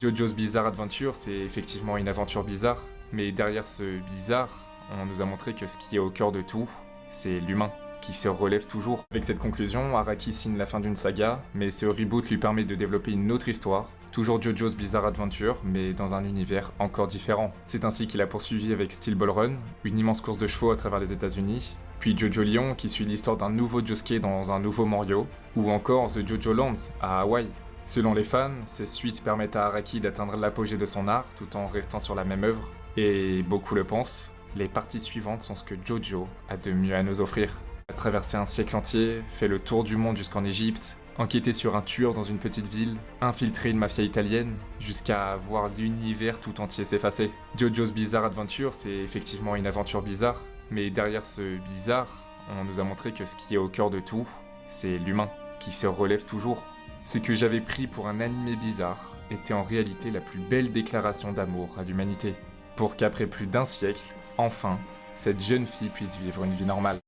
JoJo's Bizarre Adventure, c'est effectivement une aventure bizarre, mais derrière ce bizarre, on nous a montré que ce qui est au cœur de tout, c'est l'humain, qui se relève toujours. Avec cette conclusion, Araki signe la fin d'une saga, mais ce reboot lui permet de développer une autre histoire, toujours JoJo's Bizarre Adventure, mais dans un univers encore différent. C'est ainsi qu'il a poursuivi avec Steel Ball Run, une immense course de chevaux à travers les États-Unis, puis Jojo Lion qui suit l'histoire d'un nouveau Josuke dans un nouveau Morio, ou encore The Jojo Lands à Hawaï. Selon les fans, ces suites permettent à Araki d'atteindre l'apogée de son art tout en restant sur la même œuvre, et beaucoup le pensent, les parties suivantes sont ce que Jojo a de mieux à nous offrir. Traverser un siècle entier, fait le tour du monde jusqu'en Égypte, enquêter sur un tueur dans une petite ville, infiltrer une mafia italienne, jusqu'à voir l'univers tout entier s'effacer. JoJo's Bizarre Adventure, c'est effectivement une aventure bizarre, mais derrière ce bizarre, on nous a montré que ce qui est au cœur de tout, c'est l'humain, qui se relève toujours. Ce que j'avais pris pour un animé bizarre était en réalité la plus belle déclaration d'amour à l'humanité, pour qu'après plus d'un siècle, enfin, cette jeune fille puisse vivre une vie normale.